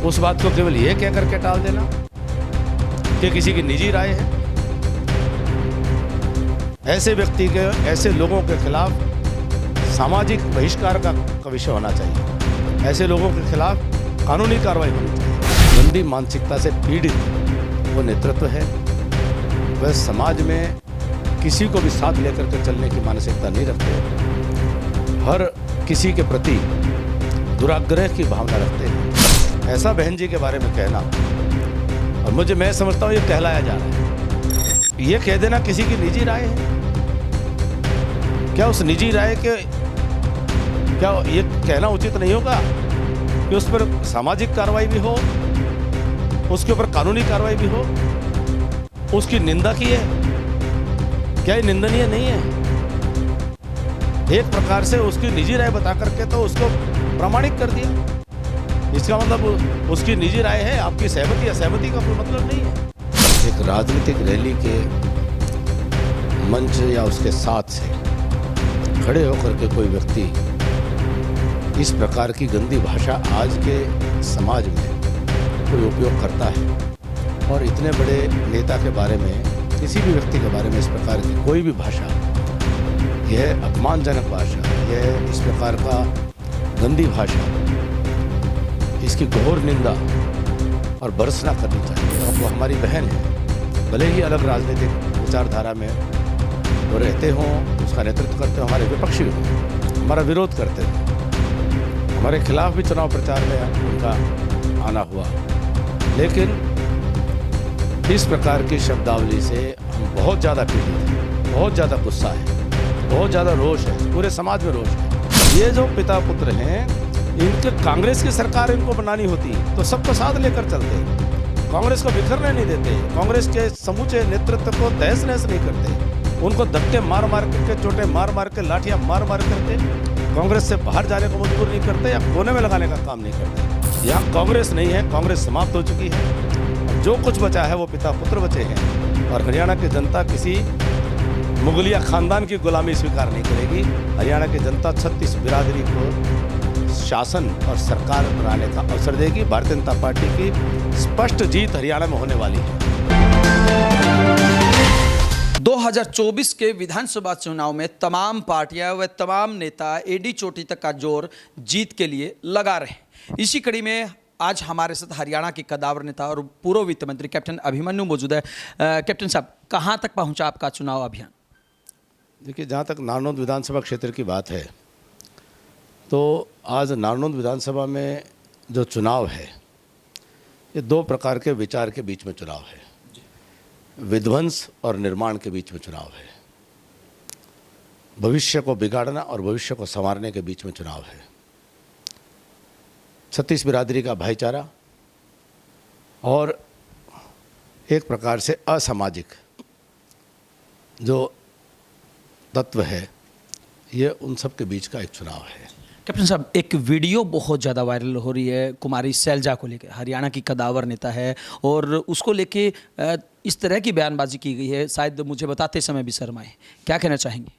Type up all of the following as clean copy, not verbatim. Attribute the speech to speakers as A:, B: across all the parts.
A: उस बात को केवल ये कह करके टाल देना कि किसी की निजी राय है। ऐसे व्यक्ति के, ऐसे लोगों के खिलाफ सामाजिक बहिष्कार का विषय होना चाहिए। ऐसे लोगों के खिलाफ कानूनी कार्रवाई होनी चाहिए। गंदी मानसिकता से पीड़ित वो नेतृत्व है। वह समाज में किसी को भी साथ लेकर के चलने की मानसिकता नहीं रखते। हर किसी के प्रति दुराग्रह की भावना रखते हैं। ऐसा बहन जी के बारे में कहना, और मैं समझता हूँ ये कहलाया जा रहा है। ये कह देना किसी की निजी राय है। क्या उस निजी राय के, क्या ये कहना उचित नहीं होगा कि उस पर सामाजिक कार्रवाई भी हो, उसके ऊपर कानूनी कार्रवाई भी हो? उसकी निंदा की है, क्या ये निंदनीय नहीं है? एक प्रकार से उसकी निजी राय बता करके तो उसको प्रामाणिक कर दिया। इसका मतलब उसकी निजी राय है, आपकी सहमति या सहमति का कोई मतलब नहीं है। एक राजनीतिक रैली के मंच या उसके साथ से खड़े होकर के कोई व्यक्ति इस प्रकार की गंदी भाषा आज के समाज में कोई उपयोग करता है, और इतने बड़े नेता के बारे में, किसी भी व्यक्ति के बारे में इस प्रकार की कोई भी भाषा, यह अपमानजनक भाषा, यह इस प्रकार का गंदी भाषा, इसकी घोर निंदा और भर्त्सना करनी चाहिए। और वो हमारी बहन है, भले ही अलग राजनीतिक विचारधारा में वो रहते हों, उसका नेतृत्व करते हों, हमारे विपक्षी हों, हमारा विरोध करते हों, हमारे खिलाफ भी चुनाव प्रचार में उनका आना हुआ, लेकिन इस प्रकार की शब्दावली से हम बहुत ज़्यादा पीड़ित हैं, बहुत ज़्यादा गुस्सा है, बहुत ज़्यादा रोष है, पूरे समाज में रोष है। ये जो पिता पुत्र हैं, इनके कांग्रेस की सरकार इनको बनानी होती तो सबको साथ लेकर चलते, कांग्रेस को बिखरने नहीं देते, कांग्रेस के समूचे नेतृत्व को तहस नहस नहीं करते, उनको धक्के मार मार करके, चोटें मार मार के, लाठियां मार मार करके कांग्रेस से बाहर जाने को मजबूर नहीं करते या कोने में लगाने का काम नहीं करते। यहाँ कांग्रेस नहीं है, कांग्रेस समाप्त हो चुकी है। और जो कुछ बचा है वो पिता पुत्र बचे हैं, और हरियाणा की जनता किसी मुगलिया खानदान की गुलामी स्वीकार नहीं करेगी। हरियाणा की जनता 36 बिरादरी को शासन और सरकार बनाने का अवसर देगी। भारतीय जनता पार्टी की स्पष्ट जीत हरियाणा में होने वाली है।
B: 2024 के विधानसभा चुनाव में तमाम पार्टियां व तमाम नेता एडी चोटी तक का जोर जीत के लिए लगा रहे हैं। इसी कड़ी में आज हमारे साथ हरियाणा के कदावर नेता और पूर्व वित्त मंत्री कैप्टन अभिमन्यु मौजूद है। कैप्टन साहब, कहां तक पहुंचा आपका चुनाव अभियान?
A: देखिए, जहां तक नारनौंद विधानसभा क्षेत्र की बात है, तो आज नारनौंद विधानसभा में जो चुनाव है, ये दो प्रकार के विचार के बीच में चुनाव है। विध्वंस और निर्माण के बीच में चुनाव है। भविष्य को बिगाड़ना और भविष्य को संवारने के बीच में चुनाव है। 36 बिरादरी का भाईचारा और एक प्रकार से असामाजिक जो तत्व है, ये उन सब के बीच का एक चुनाव है।
B: कैप्टन साहब, एक वीडियो बहुत ज़्यादा वायरल हो रही है कुमारी सैलजा को लेकर। हरियाणा की कदावर नेता है और उसको लेके इस तरह की बयानबाजी की गई है, शायद मुझे बताते समय भी शर्म आए। क्या कहना चाहेंगे?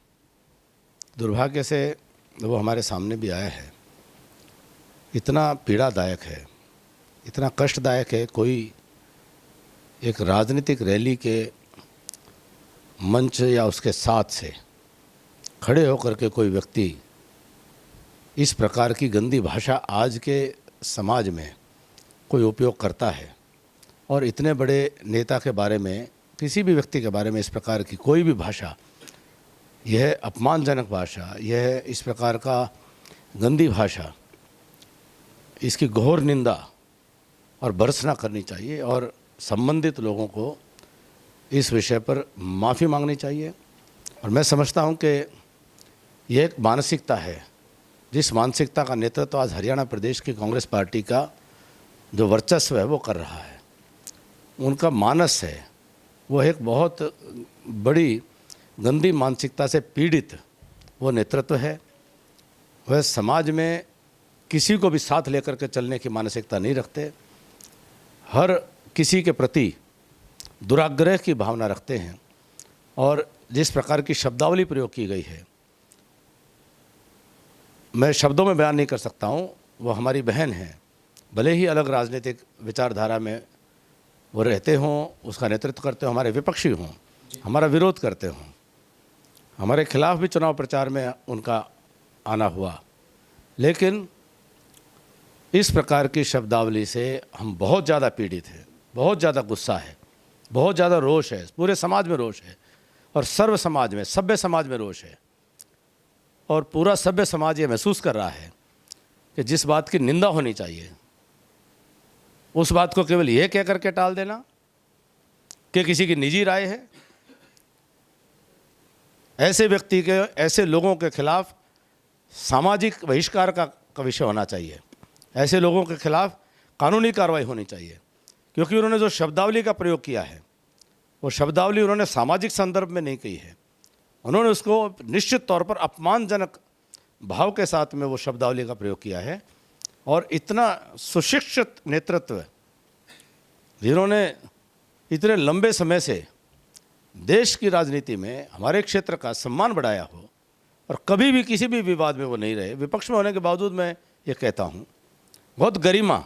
A: दुर्भाग्य से वो हमारे सामने भी आया है। इतना पीड़ादायक है, इतना कष्टदायक है। कोई एक राजनीतिक रैली के मंच या उसके साथ से खड़े होकर के कोई व्यक्ति इस प्रकार की गंदी भाषा आज के समाज में कोई उपयोग करता है, और इतने बड़े नेता के बारे में, किसी भी व्यक्ति के बारे में इस प्रकार की कोई भी भाषा, यह अपमानजनक भाषा, यह इस प्रकार का गंदी भाषा, इसकी घोर निंदा और भर्त्सना करनी चाहिए, और संबंधित लोगों को इस विषय पर माफ़ी मांगनी चाहिए। और मैं समझता हूं कि यह एक मानसिकता है, जिस मानसिकता का नेतृत्व आज हरियाणा प्रदेश की कांग्रेस पार्टी का जो वर्चस्व है वो कर रहा है। उनका मानस है, वो एक बहुत बड़ी गंदी मानसिकता से पीड़ित वो नेतृत्व है। वह समाज में किसी को भी साथ लेकर के चलने की मानसिकता नहीं रखते। हर किसी के प्रति दुराग्रह की भावना रखते हैं, और जिस प्रकार की शब्दावली प्रयोग की गई है, मैं शब्दों में बयान नहीं कर सकता हूँ। वो हमारी बहन है, भले ही अलग राजनीतिक विचारधारा में वो रहते हों, उसका नेतृत्व करते हों, हमारे विपक्षी हों, हमारा विरोध करते हों, हमारे खिलाफ भी चुनाव प्रचार में उनका आना हुआ, लेकिन इस प्रकार की शब्दावली से हम बहुत ज़्यादा पीड़ित हैं, बहुत ज़्यादा गुस्सा है, बहुत ज़्यादा रोष है, पूरे समाज में रोष है और सर्व समाज में, सभ्य समाज में रोष है। और पूरा सभ्य समाज ये महसूस कर रहा है कि जिस बात की निंदा होनी चाहिए उस बात को केवल ये कह करके टाल देना कि किसी की निजी राय है, ऐसे व्यक्ति के, ऐसे लोगों के खिलाफ सामाजिक बहिष्कार का विषय होना चाहिए। ऐसे लोगों के खिलाफ कानूनी कार्रवाई होनी चाहिए, क्योंकि उन्होंने जो शब्दावली का प्रयोग किया है वो शब्दावली उन्होंने सामाजिक संदर्भ में नहीं कही है, उन्होंने उसको निश्चित तौर पर अपमानजनक भाव के साथ में वो शब्दावली का प्रयोग किया है। और इतना सुशिक्षित नेतृत्व जिन्होंने इतने लंबे समय से देश की राजनीति में हमारे क्षेत्र का सम्मान बढ़ाया हो और कभी भी किसी भी विवाद में वो नहीं रहे, विपक्ष में होने के बावजूद मैं ये कहता हूँ बहुत गरिमा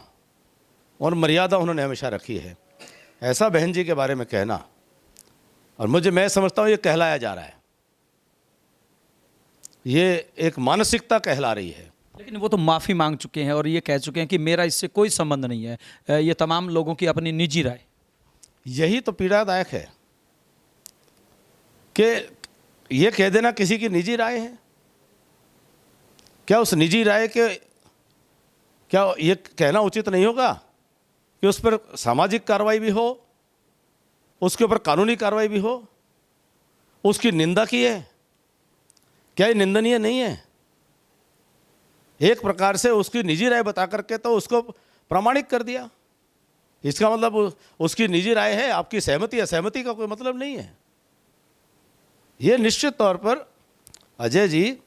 A: और मर्यादा उन्होंने हमेशा रखी है। ऐसा बहन जी के बारे में कहना, और मैं समझता हूँ ये कहलाया जा रहा है, ये एक मानसिकता कहला रही है।
B: लेकिन वो तो माफ़ी मांग चुके हैं और ये कह चुके हैं कि मेरा इससे कोई संबंध नहीं है, ये तमाम लोगों की अपनी निजी राय।
A: यही तो पीड़ादायक है कि ये कह देना किसी की निजी राय है। क्या उस निजी राय के, क्या ये कहना उचित नहीं होगा कि उस पर सामाजिक कार्रवाई भी हो, उसके ऊपर कानूनी कार्रवाई भी हो? उसकी निंदा की है, क्या ये निंदनीय नहीं है? एक प्रकार से उसकी निजी राय बता करके तो उसको प्रामाणिक कर दिया। इसका मतलब उसकी निजी राय है, आपकी सहमति असहमति का कोई मतलब नहीं है। ये निश्चित तौर पर अजय जी,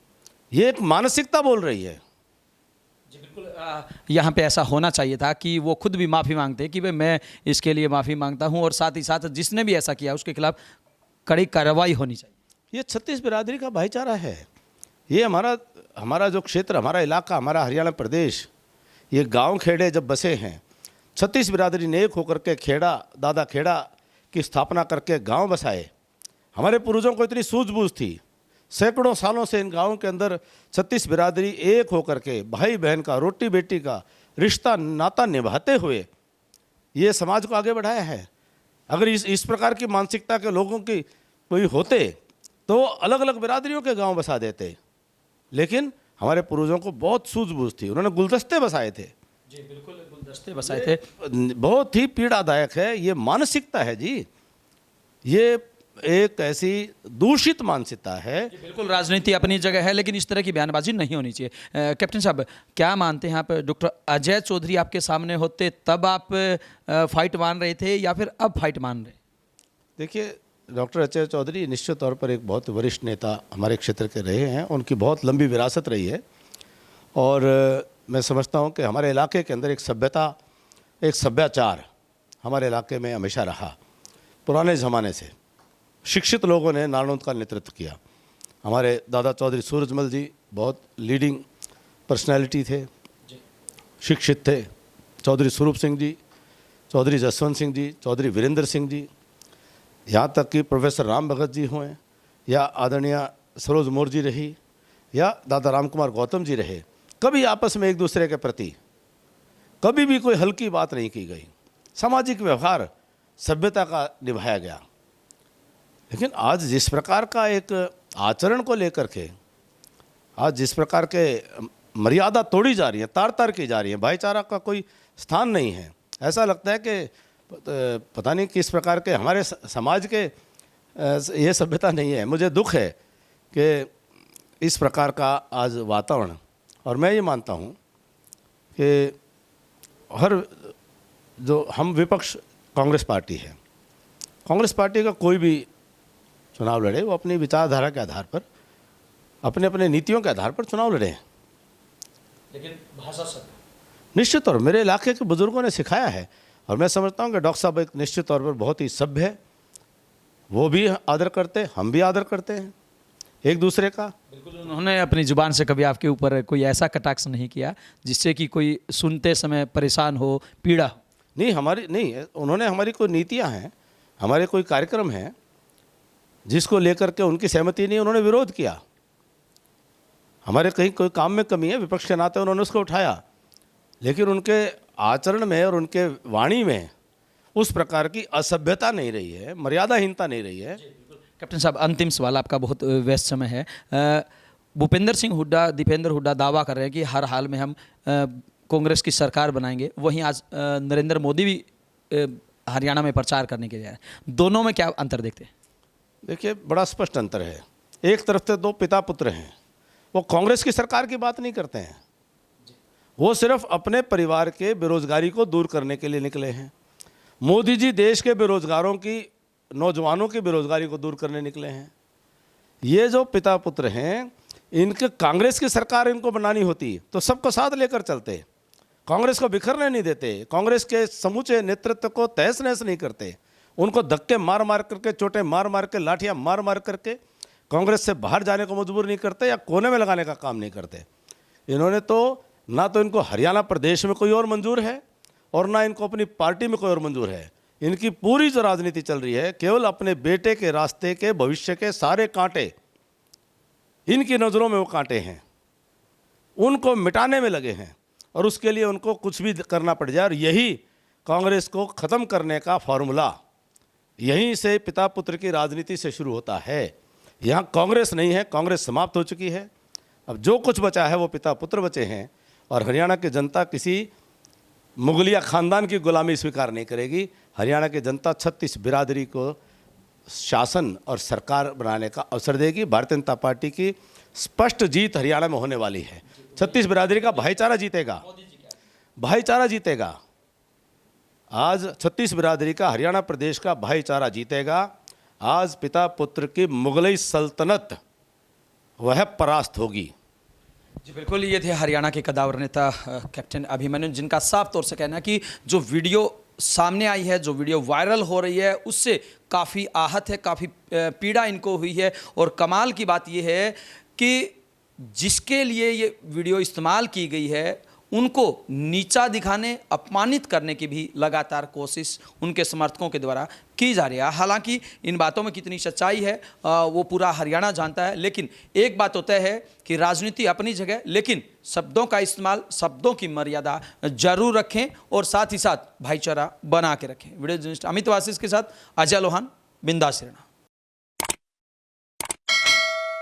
A: ये एक मानसिकता बोल रही है।
B: जी बिल्कुल, यहाँ पे ऐसा होना चाहिए था कि वो खुद भी माफ़ी मांगते कि भाई मैं इसके लिए माफ़ी मांगता हूँ, और साथ ही साथ जिसने भी ऐसा किया उसके खिलाफ कड़ी कार्रवाई होनी चाहिए।
A: ये 36 बिरादरी का भाईचारा है। ये हमारा जो क्षेत्र, हमारा इलाका, हमारा हरियाणा प्रदेश, ये गांव खेड़े जब बसे हैं, 36 बिरादरी ने एक होकर के खेड़ा, दादा खेड़ा की स्थापना करके गांव बसाए। हमारे पूर्वजों को इतनी सूझबूझ थी, सैकड़ों सालों से इन गांवों के अंदर 36 बिरादरी एक होकर के भाई बहन का, रोटी बेटी का रिश्ता नाता निभाते हुए ये समाज को आगे बढ़ाया है। अगर इस प्रकार की मानसिकता के लोगों की कोई होते तो अलग अलग बिरादरियों के गांव बसा देते, लेकिन हमारे पूर्वजों को बहुत सूझबूझ थी, उन्होंने गुलदस्ते बसाए थे।
B: जी बिल्कुल, गुलदस्ते बसाए थे।
A: बहुत ही पीड़ादायक है ये मानसिकता है जी, ये एक ऐसी दूषित मानसिकता है।
B: बिल्कुल, राजनीति अपनी जगह है, लेकिन इस तरह की बयानबाजी नहीं होनी चाहिए। कैप्टन साहब, क्या मानते हैं आप, डॉक्टर अजय चौधरी आपके सामने होते तब आप फाइट मान रहे थे या फिर अब फाइट मान रहे?
A: देखिए, डॉक्टर अजय चौधरी निश्चित तौर पर एक बहुत वरिष्ठ नेता हमारे क्षेत्र के रहे हैं, उनकी बहुत लंबी विरासत रही है, और मैं समझता हूं कि हमारे इलाके के अंदर एक सभ्यता, एक सभ्याचार हमारे इलाके में हमेशा रहा। पुराने ज़माने से शिक्षित लोगों ने नालंद का नेतृत्व किया। हमारे दादा चौधरी सूरजमल जी बहुत लीडिंग पर्सनैलिटी थे, शिक्षित थे। चौधरी स्वरूप सिंह जी, चौधरी जसवंत सिंह जी, चौधरी वीरेंद्र सिंह जी, यहाँ तक कि प्रोफेसर राम भगत जी हुए, या आदरणीय सरोज मोर जी रही, या दादा राम कुमार गौतम जी रहे, कभी आपस में एक दूसरे के प्रति कभी भी कोई हल्की बात नहीं की गई। सामाजिक व्यवहार सभ्यता का निभाया गया। लेकिन आज जिस प्रकार का एक आचरण को लेकर के, आज जिस प्रकार के मर्यादा तोड़ी जा रही है, तार तार की जा रही है, भाईचारा का कोई स्थान नहीं है। ऐसा लगता है कि पता नहीं किस प्रकार के हमारे समाज के ये सभ्यता नहीं है। मुझे दुख है कि इस प्रकार का आज वातावरण, और मैं ये मानता हूँ कि हर जो हम विपक्ष कांग्रेस पार्टी है, कांग्रेस पार्टी का कोई भी चुनाव लड़े वो अपनी विचारधारा के आधार पर, अपने अपने नीतियों के आधार पर चुनाव लड़े,
B: लेकिन भाषा सब
A: निश्चित तौर मेरे इलाके के बुजुर्गों ने सिखाया है। और मैं समझता हूँ कि डॉक्टर साहब एक निश्चित तौर पर बहुत ही सभ्य है, वो भी आदर करते हैं, हम भी आदर करते हैं। एक दूसरे का।
B: बिल्कुल, उन्होंने अपनी जुबान से कभी आपके ऊपर कोई ऐसा कटाक्ष नहीं किया जिससे कि कोई सुनते समय परेशान हो, पीड़ा हो?
A: नहीं, उन्होंने हमारी कोई नीतियां हैं, हमारे कोई कार्यक्रम हैं जिसको लेकर के उनकी सहमति नहीं, उन्होंने विरोध किया। हमारे कहीं कोई काम में कमी है, विपक्ष के नाते उन्होंने उसको उठाया, लेकिन उनके आचरण में और उनके वाणी में उस प्रकार की असभ्यता नहीं रही है, मर्यादाहीनता नहीं रही है।
B: कैप्टन साहब, अंतिम सवाल, आपका बहुत व्यस्त समय है। भूपेंद्र सिंह हुड्डा, दीपेंद्र हुड्डा दावा कर रहे हैं कि हर हाल में हम कांग्रेस की सरकार बनाएंगे। वहीं आज नरेंद्र मोदी भी हरियाणा में प्रचार करने के लिए आए। दोनों में क्या अंतर देखते हैं?
A: देखिए, बड़ा स्पष्ट अंतर है। एक तरफ से दो पिता पुत्र हैं, वो कांग्रेस की सरकार की बात नहीं करते हैं, वो सिर्फ अपने परिवार के बेरोजगारी को दूर करने के लिए निकले हैं। मोदी जी देश के बेरोजगारों की, नौजवानों की बेरोजगारी को दूर करने निकले हैं। ये जो पिता पुत्र हैं, इनके कांग्रेस की सरकार इनको बनानी होती तो सबको साथ लेकर चलते, कांग्रेस को बिखरने नहीं देते, कांग्रेस के समूचे नेतृत्व को तहस नहस नहीं करते, उनको धक्के मार मार करके, चोटें मार मार के, लाठियां मार मार करके कांग्रेस से बाहर जाने को मजबूर नहीं करते या कोने में लगाने का काम नहीं करते। इन्होंने तो ना तो इनको हरियाणा प्रदेश में कोई और मंजूर है और ना इनको अपनी पार्टी में कोई और मंजूर है। इनकी पूरी जो राजनीति चल रही है, केवल अपने बेटे के रास्ते के, भविष्य के सारे कांटे, इनकी नज़रों में वो कांटे हैं, उनको मिटाने में लगे हैं और उसके लिए उनको कुछ भी करना पड़ जाए। और यही कांग्रेस को ख़त्म करने का फॉर्मूला, यहीं से पिता पुत्र की राजनीति से शुरू होता है। यहाँ कांग्रेस नहीं है, कांग्रेस समाप्त हो चुकी है। अब जो कुछ बचा है वो पिता पुत्र बचे हैं और हरियाणा की जनता किसी मुगलिया ख़ानदान की गुलामी स्वीकार नहीं करेगी। हरियाणा की जनता 36 बिरादरी को शासन और सरकार बनाने का अवसर देगी। भारतीय जनता पार्टी की स्पष्ट जीत हरियाणा में होने वाली है। 36 बिरादरी का भाईचारा जीतेगा, भाईचारा जीतेगा। आज 36 बिरादरी का, हरियाणा प्रदेश का भाईचारा जीतेगा। आज पिता पुत्र की मुगलई सल्तनत वह परास्त होगी।
B: जी बिल्कुल, ये थे हरियाणा के कदावर नेता कैप्टन अभिमन्यु, जिनका साफ तौर से कहना है कि जो वीडियो सामने आई है, जो वीडियो वायरल हो रही है, उससे काफ़ी आहत है, काफ़ी पीड़ा इनको हुई है। और कमाल की बात यह है कि जिसके लिए ये वीडियो इस्तेमाल की गई है, उनको नीचा दिखाने, अपमानित करने की भी लगातार कोशिश उनके समर्थकों के द्वारा की जा रही है। हालांकि इन बातों में कितनी सच्चाई है वो पूरा हरियाणा जानता है, लेकिन एक बात होता है कि राजनीति अपनी जगह, लेकिन शब्दों का इस्तेमाल, शब्दों की मर्यादा जरूर रखें और साथ ही साथ भाईचारा बना के रखें। वीडियो जर्नलिस्ट अमित वासिस के साथ अजय लोहान, बिंदास रहना।